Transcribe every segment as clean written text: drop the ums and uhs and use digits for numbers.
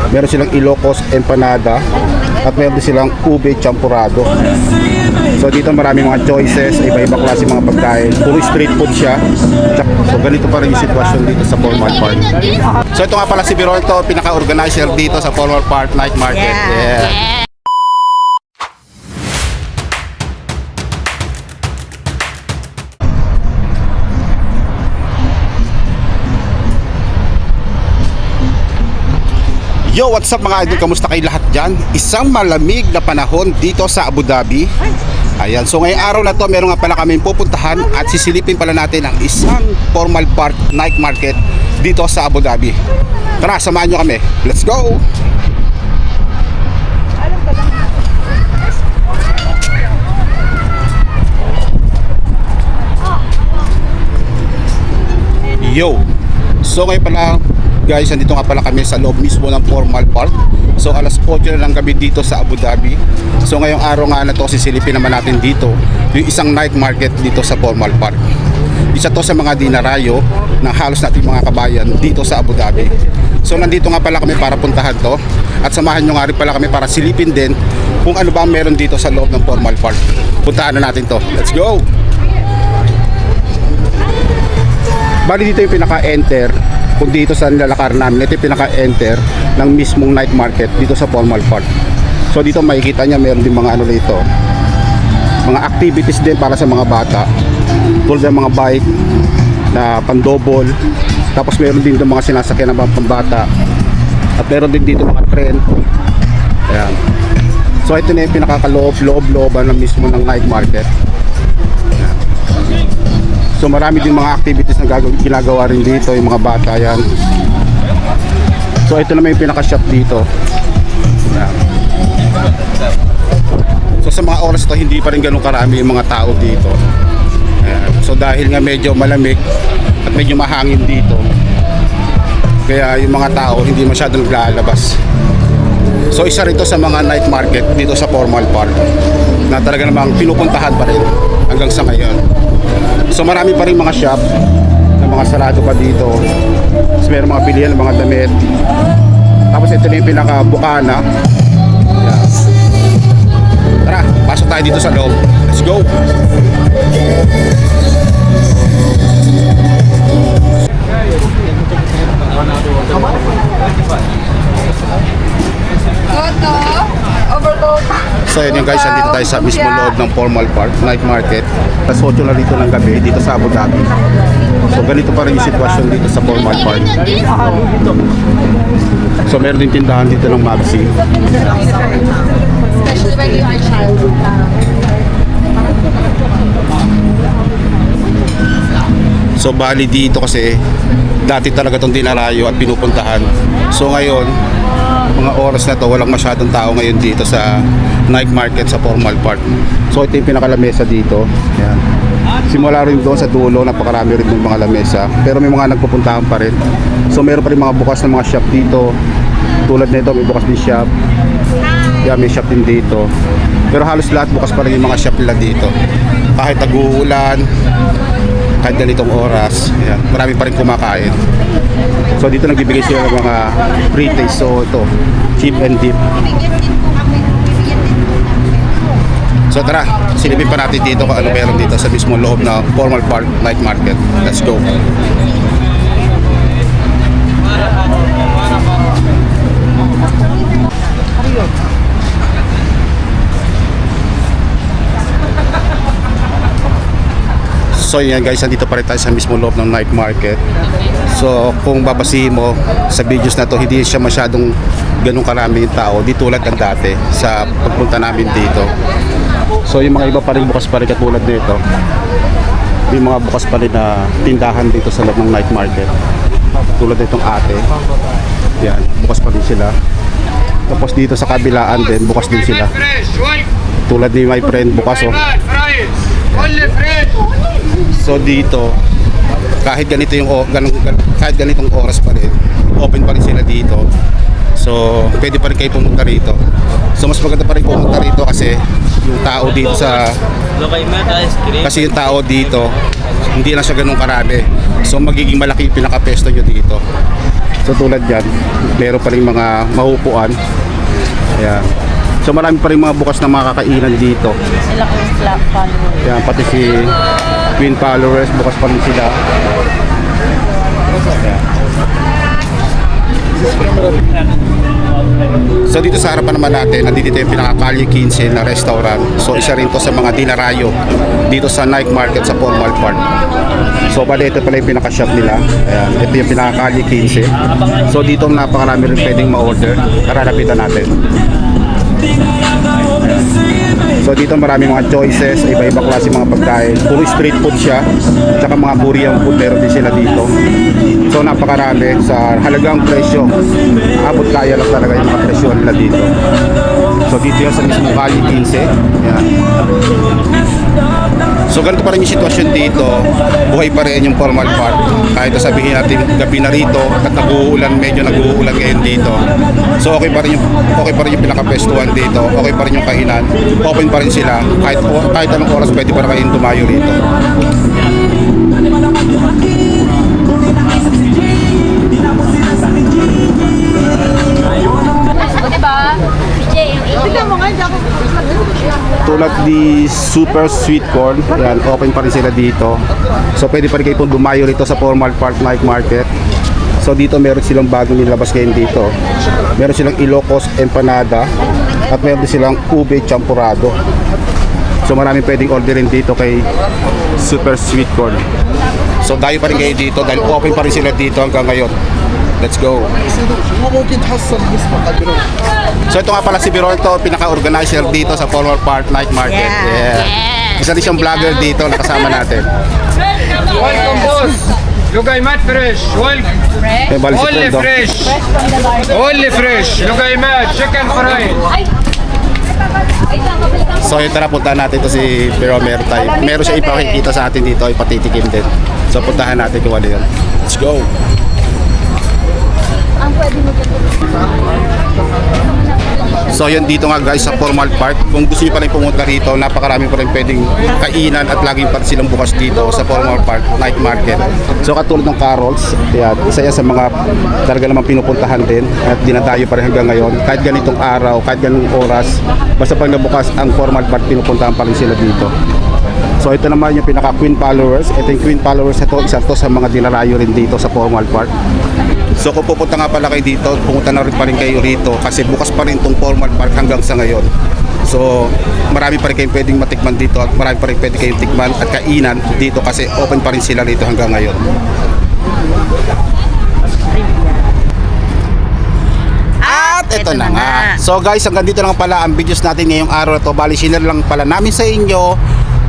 Meron silang Ilocos Empanada at meron din silang ube champurado. So dito marami mga choices, iba-iba klase mga pagkain. Puro street food siya. So ganito pa rin yung sitwasyon dito sa Formal Park. So ito nga pala si Bironto, pinaka-organizer dito sa Formal Park Night Market. Yeah. Yo, what's up mga idol? Kamusta kayo lahat dyan? Isang malamig na panahon dito sa Abu Dhabi. Ayan, so ngayong araw na to meron nga pala kami pupuntahan at sisilipin pala natin ang isang Formal Park Night Market dito sa Abu Dhabi. Tara, samahan nyo kami. Let's go! Yo! So ngayon pala guys, nandito nga pala kami sa loob mismo ng Formal Park. So alas 8 na lang kami dito sa Abu Dhabi. So ngayong araw nga na to, sisilipin naman natin dito yung isang night market dito sa Formal Park. Isa to sa mga dinarayo ng halos nating mga kabayan dito sa Abu Dhabi. So nandito nga pala kami para puntahan to at samahan nyo nga rin pala kami para silipin din kung ano ba meron dito sa loob ng Formal Park. Puntahan na natin to. Let's go! Bali dito yung pinaka-enter. Kung dito sa nilalakar namin, ito yung pinaka-enter ng mismong night market dito sa Formal Park. So dito makikita niya meron din mga ano dito, mga activities din para sa mga bata, tulad ng mga bike na pandobol, tapos meron din dito mga sinasakyan ng mga pambata, at meron din dito mga tren. Ayan. So ito na yung pinakakaloob-looban ng mismo ng night market. Ayan. So marami din mga activities na ginagawa rin dito yung mga bata yan. So ito naman yung pinaka-shop dito. Ayan. So sa mga oras ito hindi pa rin ganun karami yung mga tao dito. Ayan. So dahil nga medyo malamig at medyo mahangin dito, kaya yung mga tao hindi masyadong naglalabas. So isa rito sa mga night market dito sa Formal Park na talaga namang pinupuntahan pa rin hanggang sa ngayon. So marami pa rin mga shop na mga sarado pa dito. So meron mga bilihan ng mga damit. Tapos ito na yung pinaka-bukana. Yeah. Tara, pasok tayo dito sa loob. Let's go! So yun guys, nandito tayo sa mismo loob ng Formal Park Night Market. Alas 8 na rito ng gabi dito sa Abu Dhabi. So ganito pa rin yung sitwasyon dito sa Formal Park. So meron din tindahan dito ng Magsi. Especially when you are child. So bali dito kasi dati talaga itong dinarayo at pinupuntahan. So ngayon, mga oras na to walang masyadong tao ngayon dito sa night market sa Formal Park. So ito yung pinakalamesa dito. Ayan. Simula rin doon sa dulo, napakarami rin ng mga lamesa. Pero may mga nagpupuntahan pa rin. So meron pa rin mga bukas na mga shop dito. Tulad nito, may bukas din shop. Yeah, may shop din dito. Pero halos lahat bukas pa rin yung mga shop nila dito. Kahit nag-uulan, kahit ganitong oras, ayan, marami pa rin kumakain. So dito nagbibigay sila ng mga free taste. So ito, cheap and deep. So tara, silipin pa natin dito kung ano meron dito sa mismo loob na Formal Park Night Market. Let's go! So yan guys, nandito pa rin tayo sa mismo loob ng night market. So kung babasihin mo sa videos na to, hindi siya masyadong ganun karami yung tao, di tulad ng dati sa pagpunta namin dito. So yung mga iba pa rin bukas pa rin katulad nito. Yung mga bukas pa rin na tindahan dito sa loob ng night market. Tulad nitong ate. Yan, bukas pa rin sila. Tapos dito sa kabilaan din, bukas din sila. Tulad ni my friend, bukas oh. So dito, kahit ganito yung kahit ganitong oras pa rin, open pa rin sila dito. So pwede pa rin kayo pumunta rito. So mas maganda pa rin pumunta rito kasi yung tao dito yung tao dito hindi na siya ganun karami. So magiging malaki yung pinaka-pesto nyo dito. So tulad yan, meron pa rin mga mahupuan. Ayan. So marami pa rin mga bukas na mga kakainan dito. Sila kung followers. Ayan, pati si Queen Followers, bukas pa rin sila. Ayan. So dito sa harapan naman natin, nandito yung pinaka-Calle 15 na restaurant. So isa rin to sa mga dinarayo dito sa night market sa Formal Park. So bali ito pala yung pinaka-shop nila. Ayan, ito yung pinaka-Calle 15. So dito napakarami rin pwedeng ma-order. Tara, lapitan natin. So dito maraming mga choices, iba-iba klase mga pagkain. Puro street food siya, tsaka mga Korean food meron din sila dito. So napakarami sa halagang presyo. Abot kaya lang talaga yung mga presyo nila dito. So dito yan sa mismong Calle 15. Yan. So ganito pa rin yung sitwasyon dito. Buhay pa rin yung Formal Park. Kahit sabihin natin gabi na rito at medyo nag-uulan ngayon dito. So okay pa rin yung pinaka-pestuhan dito. Okay pa rin yung kainan. Open pa rin sila. Kahit anong oras pwede pa rin kayong tumayo rito. Diba? Tulad di Super Sweet Corn, yan, open pa rin sila dito. So pwede pa rin kayo dumayo rito sa Formal Park Night Market. So dito meron silang bagong nilabas ngayon dito. Meron silang Ilocos Empanada at meron din silang ube champurado. So maraming pwedeng orderin dito kay Super Sweet Corn. So dayo pa rin kayo dito dahil open pa rin sila dito hanggang ngayon. Let's go. So ito nga pala si Bironto, pinaka-organizer dito sa Formal Park Night Market. Yeah. Isa rin siyang vlogger dito, nakasama natin. Welcome boss. Lugay mat fresh. Welcome. Only fresh. Only fresh. Lugay mat chicken fry. So yun, tara puntahan natin to si Biromer Tay. Meron siya ipakikita sa atin dito, ipatitikim din. So puntahan natin kung ano yun. Let's go. Ang pwede mo So yun dito nga guys sa Formal Park. Kung gusto niyo pa rin pumunta rito, napakarami pa rin pwedeng kainan at laging pa silang bukas dito sa Formal Park Night Market. So katulad ng Carol's, yan, isa yan sa mga talaga naman pinupuntahan din at dinadayo pa rin hanggang ngayon. Kahit ganitong araw, kahit ganitong oras, basta pag nabukas ang Formal Park, pinupuntahan pa rin sila dito. So ito naman yung pinaka Queen Followers. Ito yung Queen Followers, ito isa to sa mga dinarayo rin dito sa Formal Park. So kung pupunta nga pala kayo dito, pumunta na rin pa rin kayo rito kasi bukas pa rin itong Formal Park hanggang sa ngayon. So marami pa rin kayong pwedeng matikman dito at marami pa rin pwedeng kayong tikman at kainan dito kasi open pa rin sila rito hanggang ngayon. At ito na nga. So guys, hanggang dito lang pala ang videos natin ngayong araw na to. Bali, share lang pala namin sa inyo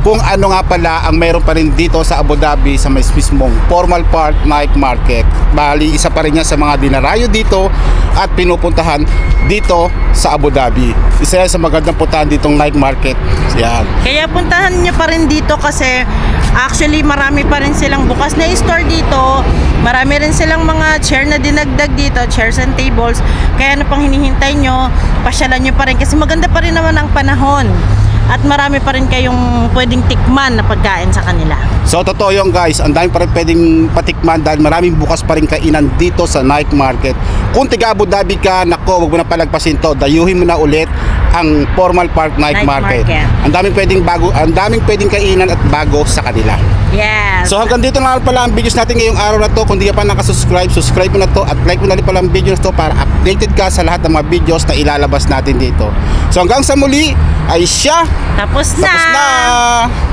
kung ano nga pala ang meron pa rin dito sa Abu Dhabi sa mismong Formal Park Night Market. Bali, isa pa rin yan sa mga dinarayo dito at pinupuntahan dito sa Abu Dhabi. Isa yan sa magandang puntahan ditong night market. Yan. Kaya puntahan niyo pa rin dito kasi actually marami pa rin silang bukas na store dito. Marami rin silang mga chair na dinagdag dito, chairs and tables. Kaya ano pang hinihintay nyo, pasyalan nyo pa rin kasi maganda pa rin naman ang panahon. At marami pa rin kayong pwedeng tikman na pagkain sa kanila. So totoo yun guys, ang dami pa rin pwedeng patikman dahil maraming bukas pa rin kainan dito sa night market. Kung tiga Abu Dhabi ka, nako, wag mo na palagpasin to, dayuhin mo na ulit ang Formal Park Night Market. Ang daming pwedeng kainan at bago sa kanila. Yes. So hanggang dito na pala ang videos natin ngayong araw na to. Kung di ka pa nakasubscribe, subscribe mo na to at like mo na rin pala ang videos to para updated ka sa lahat ng mga videos na ilalabas natin dito. So hanggang sa muli ay siya Tapos na. tapos na.